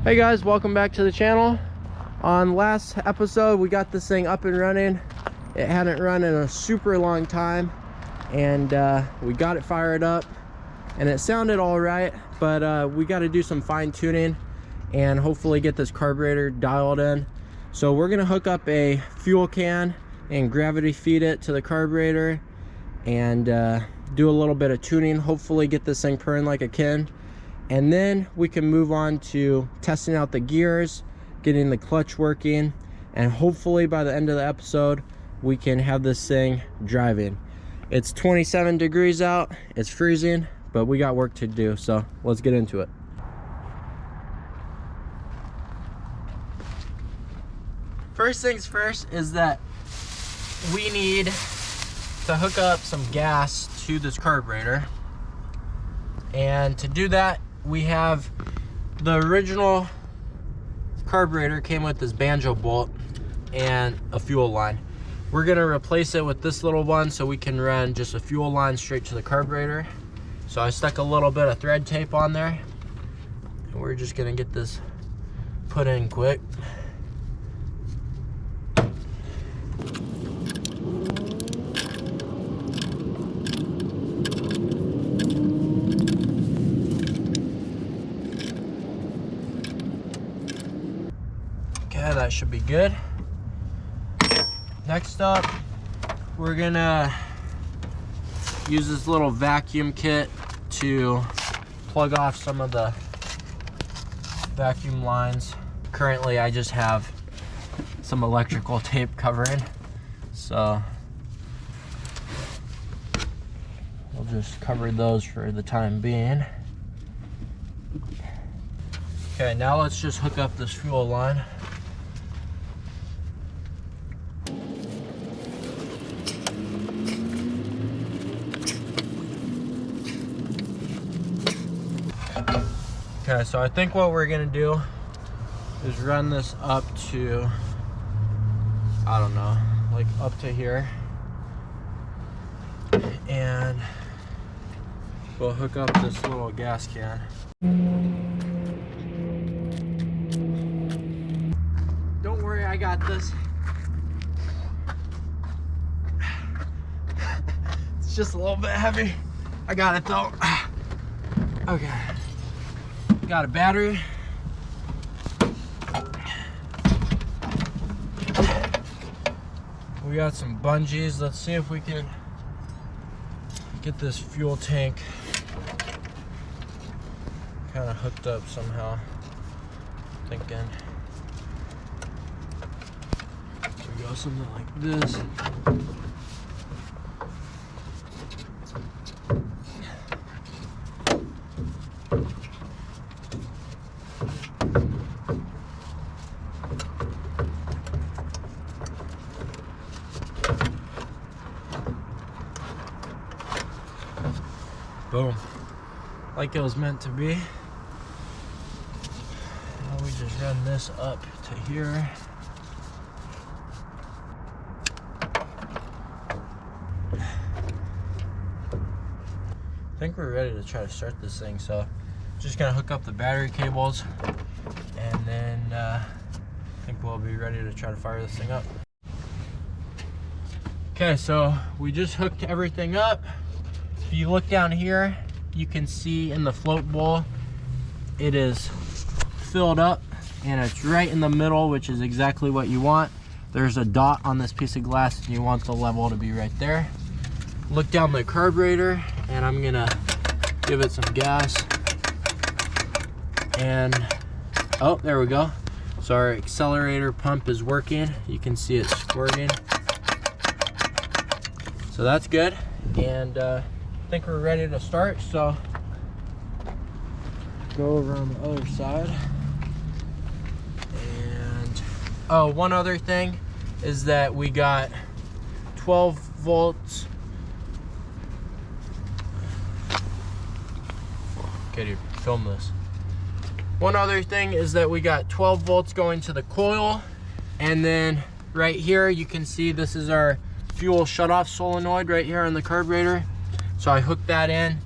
Hey guys, welcome back to the channel. On last episode we got this thing up and running. It hadn't run in a super long time, and we got it fired up and it sounded all right, but we got to do some fine tuning and hopefully get this carburetor dialed in. So we're gonna hook up a fuel can and gravity feed it to the carburetor and do a little bit of tuning, hopefully get this thing purring like a kin. And then we can move on to testing out the gears, getting the clutch working, and hopefully by the end of the episode we can have this thing driving. It's 27 degrees out, it's freezing, but we got work to do, so let's get into it. First things first is that we need to hook up some gas to this carburetor, and to do that we have the original carburetor came with this banjo bolt and a fuel line. We're gonna replace it with this little one so we can run just a fuel line straight to the carburetor. So I stuck a little bit of thread tape on there, and we're just gonna get this put in quick. That should be good. Next up, we're gonna use this little vacuum kit to plug off some of the vacuum lines. Currently I just have some electrical tape covering, so we'll just cover those for the time being. Okay, now let's just hook up this fuel line. Okay, so I think what we're gonna do is run this up to, I don't know, like up to here, and we'll hook up this little gas can. Don't worry, I got this. It's just a little bit heavy. I got it though. Okay. Got a battery. We got some bungees. Let's see if we can get this fuel tank kind of hooked up somehow. Thinking we go something like this. Boom, like it was meant to be. Now we just run this up to here. I think we're ready to try to start this thing, so just gonna hook up the battery cables, and then I think we'll be ready to try to fire this thing up. Okay, so we just hooked everything up. If you look down here, you can see in the float bowl, it is filled up and it's right in the middle, which is exactly what you want. There's a dot on this piece of glass and you want the level to be right there. Look down the carburetor, and I'm gonna give it some gas. And, oh, there we go. So our accelerator pump is working. You can see it squirting. So that's good. And I think we're ready to start, so go over on the other side. And oh, one other thing is that we got 12 volts. Okay, dude, film this. One other thing is that we got 12 volts going to the coil, and then right here you can see this is our fuel shutoff solenoid right here on the carburetor. So I hooked that in,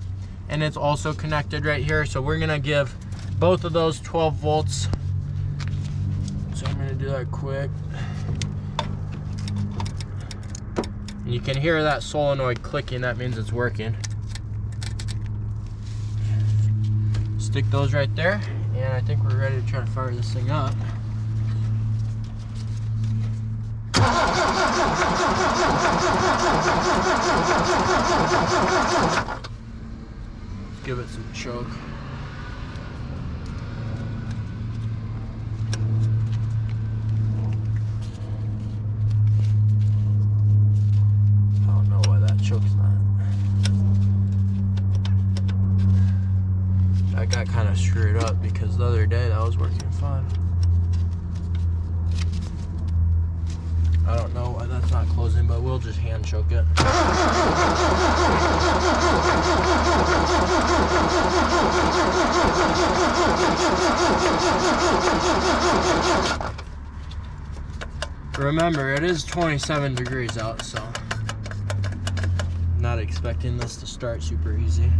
and it's also connected right here. So we're gonna give both of those 12 volts do that quick. And you can hear that solenoid clicking, that means it's working. Stick those right there, and I think we're ready to try to fire this thing up. Let's give it some choke. I don't know why that choke's not. That got kind of screwed up because the other day that was working fine. I don't know why that's not closing, but we'll just hand choke it. Remember, it is 27 degrees out, so I'm not expecting this to start super easy.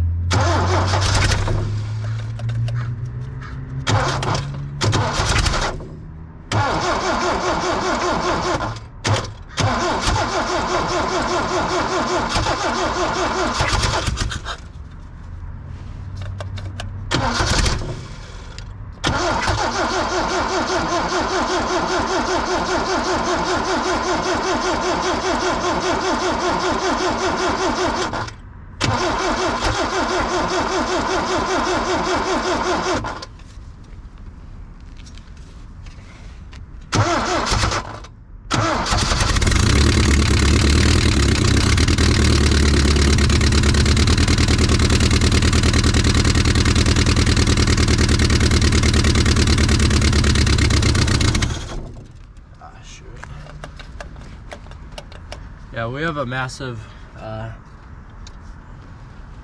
Yeah, we have a massive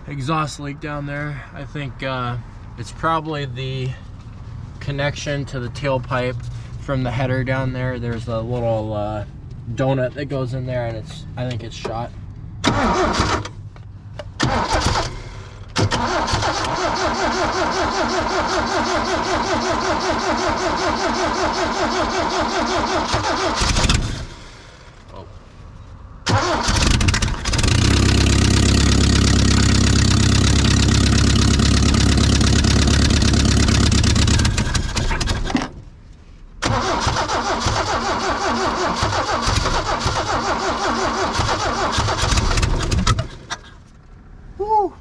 exhaust leak down there. I think it's probably the connection to the tailpipe from the header down there. There's a little donut that goes in there, and I think it's shot. Woo!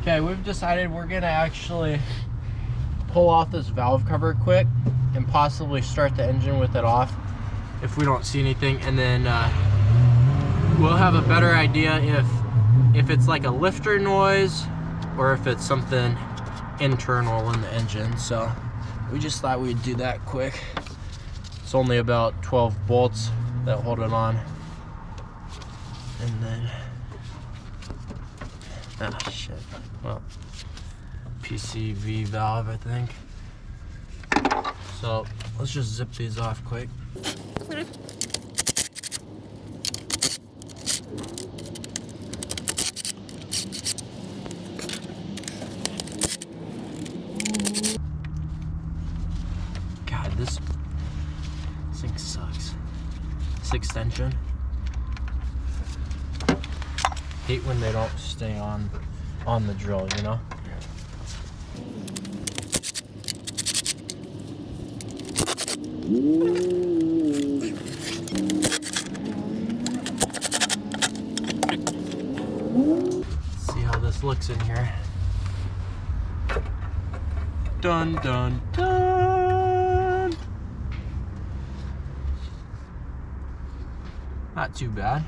Okay, we've decided we're gonna actually pull off this valve cover quick and possibly start the engine with it off if we don't see anything, and then we'll have a better idea if it's like a lifter noise or if it's something internal in the engine. So we just thought we'd do that quick. It's only about 12 bolts that hold it on. And then, oh shit, well, PCV valve, I think. So let's just zip these off quick. God, this thing sucks. This extension. Hate when they don't stay on the drill, you know? Let's see how this looks in here. Dun dun dun. Not too bad.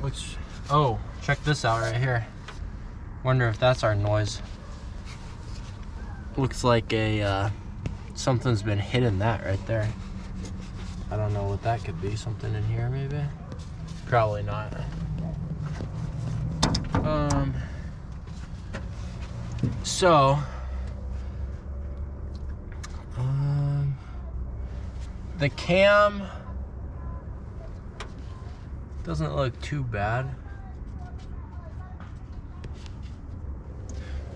Looks, oh, check this out right here. Wonder if that's our noise. Looks like a something's been hitting that right there. I don't know what that could be. Something in here maybe? Probably not. So the cam doesn't look too bad.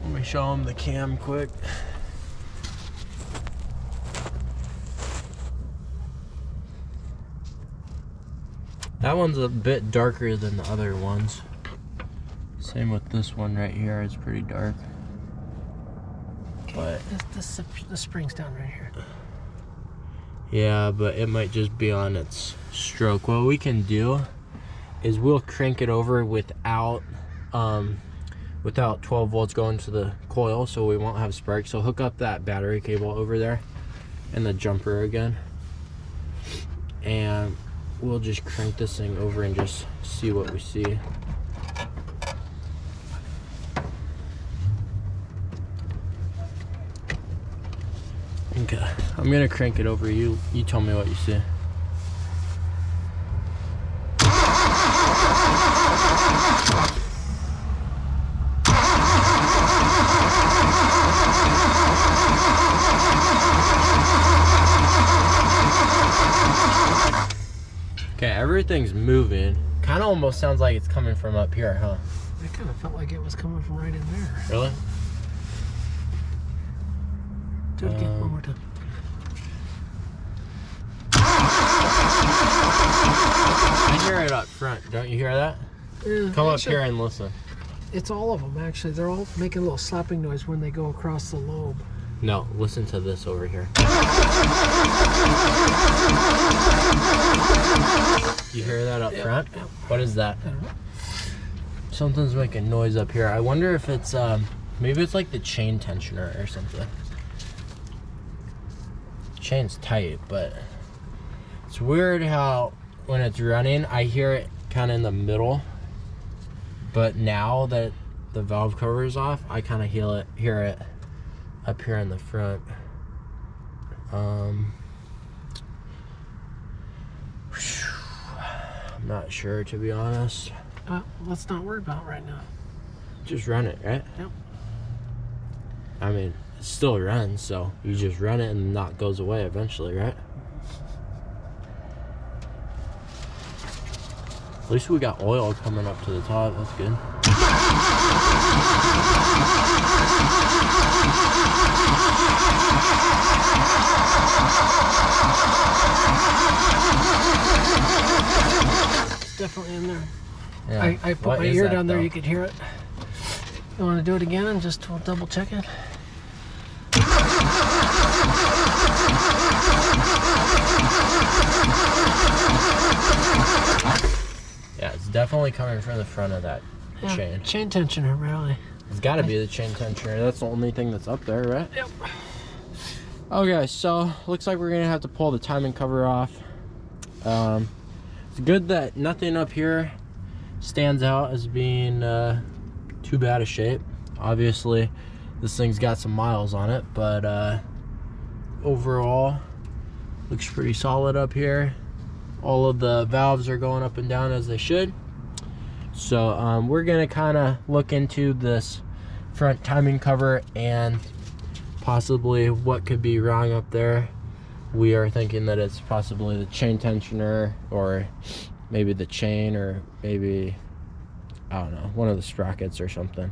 Let me show them the cam quick. That one's a bit darker than the other ones. Same with this one right here, it's pretty dark. But the spring's down right here. Yeah, but it might just be on its stroke. What we can do is we'll crank it over without 12 volts going to the coil, so we won't have sparks. So hook up that battery cable over there and the jumper again, and we'll just crank this thing over and just see what we see. Okay, I'm gonna crank it over. You tell me what you see. Okay, everything's moving. Kind of almost sounds like it's coming from up here, huh? It kind of felt like it was coming from right in there. Really? Do it again, one more time. I hear it up front. Don't you hear that? Yeah, Come actually, up here and listen. It's all of them, actually. They're all making a little slapping noise when they go across the lobe. No, listen to this over here. You hear that up front? Yep. What is that? I don't know. Something's making noise up here. I wonder if it's maybe it's like the chain tensioner or something. Chain's tight, but it's weird how when it's running I hear it kind of in the middle, but now that the valve cover is off I kind of hear it up here in the front. I'm not sure, to be honest. Let's not worry about it right now. Just run it, right? Yep. I mean, it still runs, so you just run it and the knot goes away eventually, right? At least we got oil coming up to the top. That's good. It's definitely in there. Yeah. I put What my is ear that, down there, though? you could hear it. You want to do it again and just we'll double check it? Yeah, it's definitely coming from the front of that chain. Chain tensioner, really. It's got to be the chain tensioner. That's the only thing that's up there, right? Yep. Okay, so looks like we're gonna have to pull the timing cover off. It's good that nothing up here stands out as being too bad a shape. Obviously, this thing's got some miles on it, but overall, looks pretty solid up here. All of the valves are going up and down as they should. So we're gonna kind of look into this front timing cover and possibly what could be wrong up there. We are thinking that it's possibly the chain tensioner, or maybe the chain, or maybe, I don't know, one of the sprockets or something.